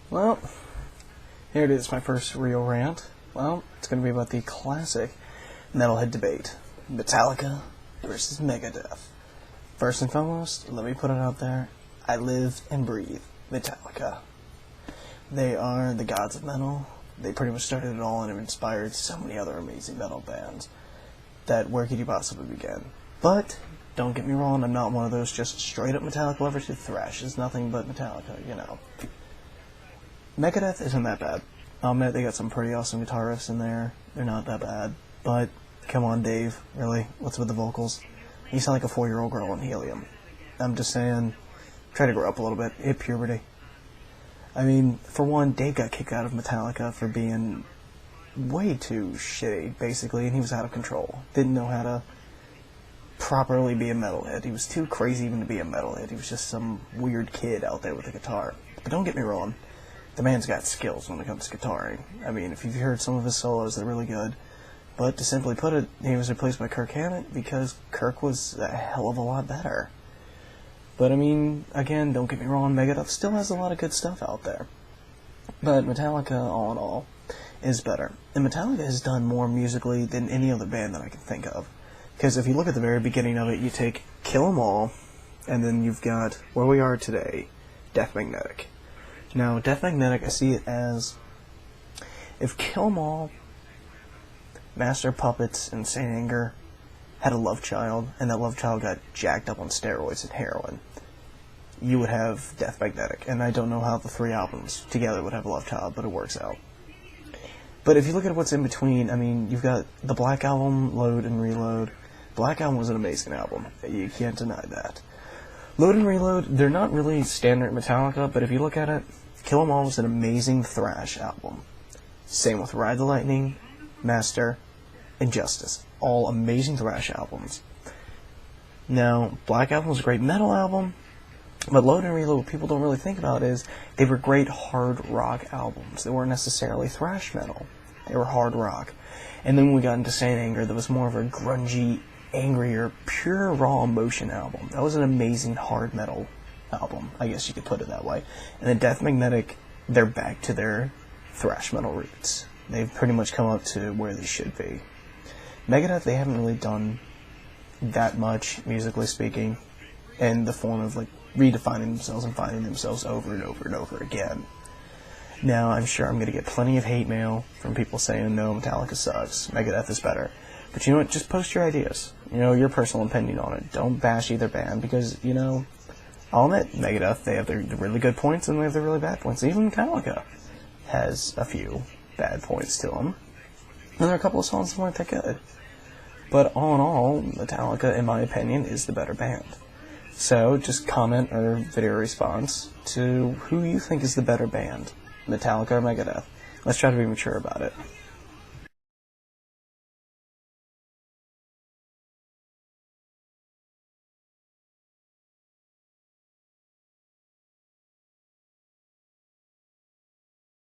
Well, here it is, my first real rant. Well, it's going to be about the classic metalhead debate. Metallica versus Megadeath. First and foremost, let me put it out there, I live and breathe Metallica. They are the gods of metal. They pretty much started it all and have inspired so many other amazing metal bands that where could you possibly begin? But, don't get me wrong, I'm not one of those just straight up Metallica lovers who thrashes nothing but Metallica, you know. Megadeth isn't that bad. I'll admit they got some pretty awesome guitar riffs in there. They're not that bad. But, come on Dave, really? What's with the vocals? You sound like a 4-year-old girl in helium. I'm just saying, try to grow up a little bit. Hit puberty. I mean, for one, Dave got kicked out of Metallica for being way too shitty, basically, and he was out of control. Didn't know how to properly be a metalhead. He was too crazy even to be a metalhead. He was just some weird kid out there with a guitar. But don't get me wrong, the man's got skills when it comes to guitaring. I mean, if you've heard some of his solos, they're really good. But to simply put it, he was replaced by Kirk Hammett because Kirk was a hell of a lot better. But I mean, again, don't get me wrong, Megadeth still has a lot of good stuff out there. But Metallica, all in all, is better. And Metallica has done more musically than any other band that I can think of. Because if you look at the very beginning of it, you take Kill 'Em All, and then you've got Where We Are Today, Death Magnetic. Now, Death Magnetic, I see it as, if Kill 'Em All, Master Puppets, and Saint Anger had a love child, and that love child got jacked up on steroids and heroin, you would have Death Magnetic. And I don't know how the 3 albums together would have a love child, but it works out. But if you look at what's in between, I mean, you've got the Black Album, Load and Reload. Black Album was an amazing album. You can't deny that. Load and Reload, they're not really standard Metallica, but if you look at it, Kill 'Em All was an amazing thrash album. Same with Ride the Lightning, Master, and Justice. All amazing thrash albums. Now, Black Album was a great metal album, but Load and Reload, what people don't really think about is they were great hard rock albums. They weren't necessarily thrash metal. They were hard rock. And then when we got into Saint Anger, there was more of a grungy, angrier, pure raw emotion album. That was an amazing hard metal album, I guess you could put it that way. And then Death Magnetic, they're back to their thrash metal roots. They've pretty much come up to where they should be. Megadeth, they haven't really done that much, musically speaking, in the form of like redefining themselves and finding themselves over and over and over again. Now, I'm sure I'm going to get plenty of hate mail from people saying, no, Metallica sucks, Megadeth is better. But you know what, just post your ideas. You know, your personal opinion on it. Don't bash either band, because, you know, I'll admit, Megadeth, they have the really good points and they have the really bad points. Even Metallica has a few bad points to them. And there are a couple of songs that weren't that good. But all in all, Metallica, in my opinion, is the better band. So, just comment or video response to who you think is the better band, Metallica or Megadeth. Let's try to be mature about it.